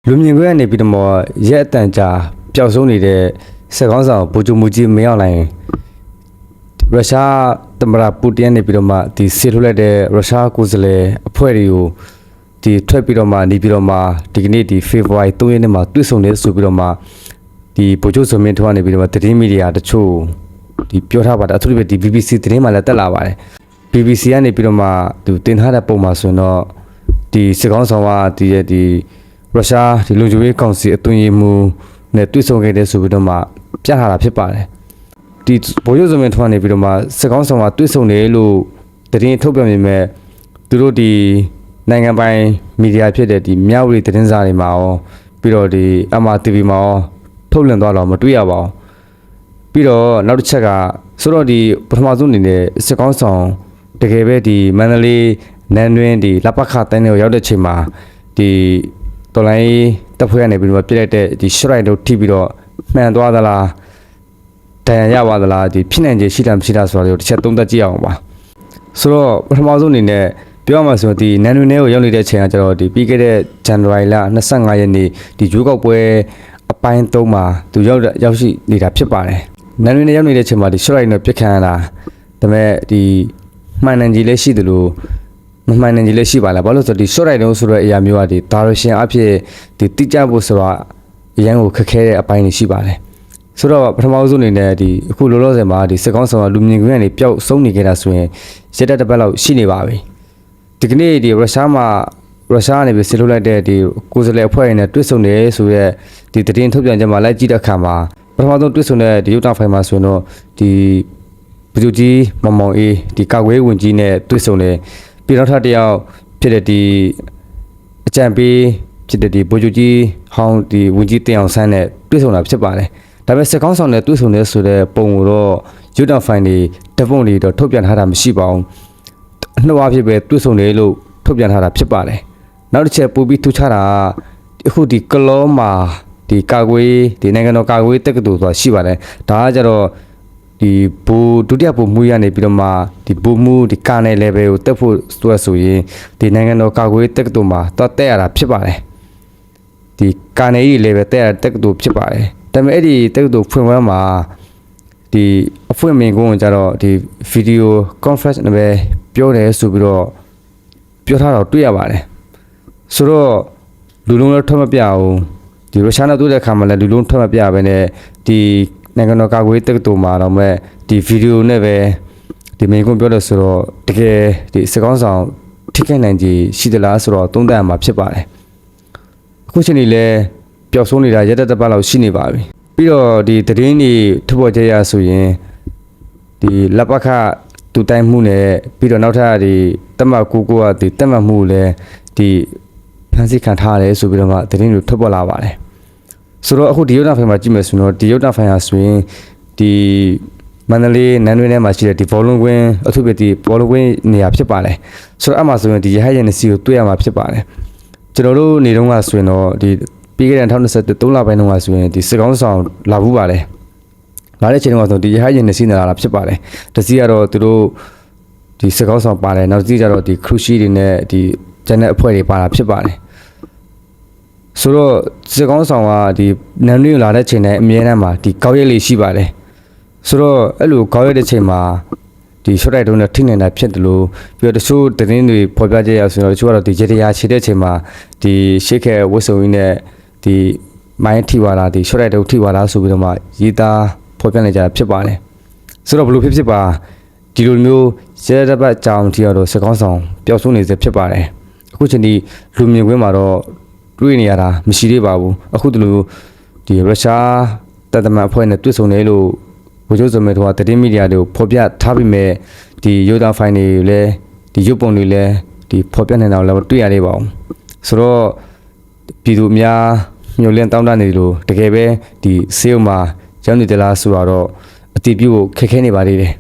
လူမြင်ကွင်းကနေပြီးတော့မှရက်အတန်ကြာပျောက်ဆုံးနေတဲ့စက်ကောင်းဆောင်ဗိုလ်ချုပ်မူကြီးမင်းအောင်လှိုင်ရုရှားသမ္မတပူတင်နေပြီးတော့မှဒီဆေးထုတ်လိုက်တဲ့ရုရှားကိုယ်စားလှယ်အဖွဲ့တွေကိုဒီထွက်ပြီးတော့မှနေပြီးတော့မှဒီကနေ့ဒီဖေဖော်ဝါရီ3ရက်နေ့မှာတွေ့ဆုံနေဆိုပြီးတော့မှဒီဗိုလ်ချုပ်စောမင်းထွန်းကနေပြီးတော့မှသတင်းမီဒီယာတချို့ဒီပြောထားပါတယ်အထူးသဖြင့်ဒီ BBC သတင်းမှလည်းတက်လာပါတယ် BBC ကနေပြီးတော့မှသူတင်ထားတဲ့ပုံမှာဆိုရင်တော့ဒီစက်ကောင်းဆောင်ကဒီရုရှားဒီလုံခြုံရေးကောင်စီအတွင်းရေးမှူးနဲ့တွေ့ဆုံခဲ့တဲ့ဆိုပြီးတော့မှပြထားတာဖြစ်ပါတယ်ဒီဗိုလ်ချုပ်စောမင်းထွန်းနေပြီးတော့မှစက်ကောင်းဆောင်ကတွေ့ဆုံတယ်လို့သတင်းထုတ်ပြန်နေမဲ့သူတို့ဒီနိုင်ငံပိုင်မီဒီယာဖြစ်တဲ့ဒီမြဝတီသတင်းစာတွေမှာရောပြီးတော့ဒီ MRTV မှာရောထုတ်လွှင့်သွားတော့မတွေ့ရပါဘူးပြီးတော့နောက်တစ်ချက်ကဆိုတော့ဒီပထမဆုံးအနေနဲ့စက်ကောင်းဆောင်တကယ်ပဲဒီမန္တလေးနန်းတွင်းဒီလပခတိုင်းတွေကိုရောက်တဲ့ချိန်မှာဒီတော်လိုင်းတပ်ဖွဲ့ကနေပြီးတော့ပြည့်လိုက်တဲ့ဒီရှရိုက်တို့ထိပြီးတော့မှန်သွားသလားတန်ရပါသလားဒီဖြစ်နိုင်ခြေရှိတာမရှိတာဆိုတာကိုတစ်ချက်သုံးသပ်ကြည့်အောင်ပါဆိုတော့ပထမဆုံးအနေနဲ့ပြောရမှာဆိုဒီနန်တွင်တွေကိုရောက်နေတဲ့ချိန်ကကျတော့ဒီပြီးခဲ့တဲ့ဇန်နဝါရီလ25ရက်နေ့ဒီရွေးကောက်ပွဲအပိုင်း3မှာသူရောက်ရှိနေတာဖြစ်ပါတယ်နန်တွင်တွေရောက်နေတဲ့ချိန်မှာဒီရှရိုက်နဲ့ပြစ်ခံရတာဒါပေမဲ့ဒီမှန်နိုင်ကြီးလည်းရှိတယ်လို့မမှန်နိုင်ကြီးလည်းရှိပါလားဘာလို့ဆိုတော့ဒီ short right တုံးဆိုတဲ့အရာမျိုးကဒီ direction အဖြစ်ဒီတိကျဖို့ဆိုတော့အရန်ကိုခက်ခဲတဲ့အပိုင်းတွေရှိပါတယ်ဆိုတော့ပထမဆုံးအနေနဲ့ဒီအခုလောလောဆယ်မှာဒီစက်ကောင်းဆောင်ကလူမြင်ကွင်းကနေပျောက်ဆုံးနေကြတာဆိုရင်ရက်တက်တစ်ပတ်လောက်ရှိနေပါပြီဒီကနေ့ဒီရုရှားကနေပြီးဆေးထုတ်လိုက်တဲ့ဒီကိုယ်စားလှယ်အဖွဲ့နဲ့တွေ့ဆုံနေဆိုတဲ့ဒီသတင်းထုတ်ပြန်ချက်မှာလိုက်ကြည့်တဲ့အခါမှာပထမဆုံးတွေ့ဆုံတဲ့ဒီရုပ်တာဖိုင်မှာဆိုရင်တော့ဒီဗိုလ်ချုပ်ကြီးမောင်မောင်အေးဒီကာကွယ်ဝင်ကြီးနဲ့တွေ့ဆုံတယ်ပြီးတော့ထပ်တယောက်ဖြစ်တဲ့ဒီအကြံပေးဖြစ်တဲ့ဒီဗိုလ်ချုပ်ကြီးဟောင်းဒီဝင်ကြီးတင်အောင်ဆန်းနဲ့တွေ့ဆုံတာဖြစ်ပါတယ်ဒါပေမဲ့စက်ကောင်းဆောင်နဲ့တွေ့ဆုံနေဆိုတဲ့ပုံကိုတော့ရုပ်တာဖိုင်တွေဓာတ်ပုံတွေတော့ထုတ်ပြန်ထားတာမရှိပါဘူးနှုတ်အဖြစ်ပဲတွေ့ဆုံနေလို့ထုတ်ပြန်ထားတာဖြစ်ပါတယ်နောက်တစ်ချက်ပို့ပြီးထူးခြားတာအခုဒီကလောမှာဒီကာကွယ်ဒီနိုင်ငံတော်ကာကွယ်တက္ကသိုလ်ဆိုတာရှိပါတယ်ဒါကကြတော့ဒီဘူဒုတိယဘူမူရနေပြီးတော့မှဒီဘူမူဒီကာနယ် level ကိုတက်ဖို့ဆိုရင်ဒီနိုင်ငံတော်ကာကွယ်တက္ကသိုလ်မှာတက်ရတာဖြစ်ပါတယ်ဒီကာနယ်ကြီး level တက်ရတက္ကသိုလ်ဖြစ်ပါတယ်ဒါပေမဲ့အဲ့ဒီတက္ကသိုလ်ဖွင့်ပွဲမှာဒီအဖွင့်မိန့်ခွန်းကိုကြတော့ဒီ video conference နဲ့ပဲပြောတယ်ဆိုပြီးတော့ပြောထားတော့တွေ့ရပါတယ်ဆိုတော့လူလုံးလည်းထွက်မပြဘူးဒီရုရှားနဲ့တွေ့တဲ့အခါမှာလည်းလူလုံးထွက်မပြဘဲနဲ့ဒီနိုင်ငံတော်ကာကွယ်တက္ကသိုလ်မှာတော့မဲ့ဒီဗီဒီယိုနဲ့ပဲဒီမိန့်ခွန်းပြောလို့ဆိုတော့တကယ်ဒီစကောင်းဆောင်ထိခိုက်နိုင်ခြေရှိသလားဆိုတော့သုံးသပ်ရမှာဖြစ်ပါတယ်အခုချိန်นี้လဲပျောက်ဆုံးနေတာရက်တက်တစ်ပတ်လောက်ရှိနေပါပြီပြီးတော့ဒီသတင်းတွေထုတ်ပေါ်ကြရဆိုရင်ဒီလက်ပခတူတိုင်းမှုနဲ့ပြီးတော့နောက်ထပ်ဒီတက်မကိုကဒီတက်မမှုလည်းဒီဖန်ဆီးခံထားရတယ်ဆိုပြီးတော့မှသတင်းတွေထုတ်ပေါ်လာပါတယ်ဆိုတော့အခုဒီရုပ်တာဖိုင်မှာကြည့်မယ်ဆိုတော့ဒီရုပ်တာဖိုင်ဟာဆိုရင်ဒီမန္တလေးနန်းတွင်းထဲမှာရှိတဲ့ဒီဘောလုံးကွင်းအထူးပဲဒီဘောလုံးကွင်းနေရာဖြစ်ပါတယ်ဆိုတော့အမှဆိုရင်ဒီရဟယန်စီကိုတွေ့ရမှာဖြစ်ပါတယ်ကျွန်တော်တို့နေတော့ကဆိုရင်တော့ဒီပြီးခဲ့တဲ့2023လပိုင်းတုန်းကဆိုရင်ဒီစစ်ကောင်းဆောင်လာဘူးပါတယ်လာတဲ့ချိန်တုန်းကဆိုဒီရဟယန်စီနေလာတာဖြစ်ပါတယ်တစည်းကတော့သူတို့ဒီစစ်ကောင်းဆောင်ပါတယ်နောက်တစ်စီးကျတော့ဒီခရုရှိတွေနဲ့ဒီကျန်တဲ့အဖွဲ့တွေပါတာဖြစ်ပါတယ်ဆိုတော့စကောင်းဆောင်ကဒီနန်းတွင်းလာတဲ့ချိန်တိုင်းအမြဲတမ်းမှာဒီကောက်ရက်လေးရှိပါတယ်ဆိုတော့အဲ့လိုကောက်ရက်တဲ့ချိန်မှာဒီ short right တုံးနဲ့ထိနေတာဖြစ်တယ်လို့ပြီးတော့တချို့သတင်းတွေဖော်ပြကြရဆိုတော့တချို့ကတော့ဒီရေတရာခြေတဲ့ချိန်မှာဒီရှေ့ခဲဝတ်စုံကြီးနဲ့ဒီမိုင်းထိပါလားဒီ short right တုံးထိပါလားဆိုပြီးတော့မှရေးသားဖော်ပြနေကြတာဖြစ်ပါတယ်ဆိုတော့ဘလို့ဖြစ်ပါဒီလိုမျိုးရဲတပတ်ကြောင်ထိရတော့စကောင်းဆောင်ပျောက်ဆုံးနေစေဖြစ်ပါတယ်အခုချိန်ဒီလူမြင်ကွင်းမှာတော့တွေ့နေရတာမရှိသေးပါဘူးအခုတလူဒီရုရှားတပ်သမအဖွဲ့နဲ့တွေ့ဆုံနေလို့ဗိုလ်ချုပ်စောမင်းထွန်းကသတင်းမီဒီယာတွေကိုဖော်ပြထားပြီးမဲ့ဒီရုပ်သံဖိုင်တွေလည်းဒီရုပ်ပုံတွေလည်းဒီဖော်ပြနေတာလည်းတွေ့ရသေးပါဘူးဆိုတော့ပြည်သူများမျှော်လင့်တောင်းတနေလို့တကယ်ပဲဒီစေးုံမှာရောက်နေကြလားဆိုတော့အတိပြုဖို့ခက်ခဲနေပါသေးတယ်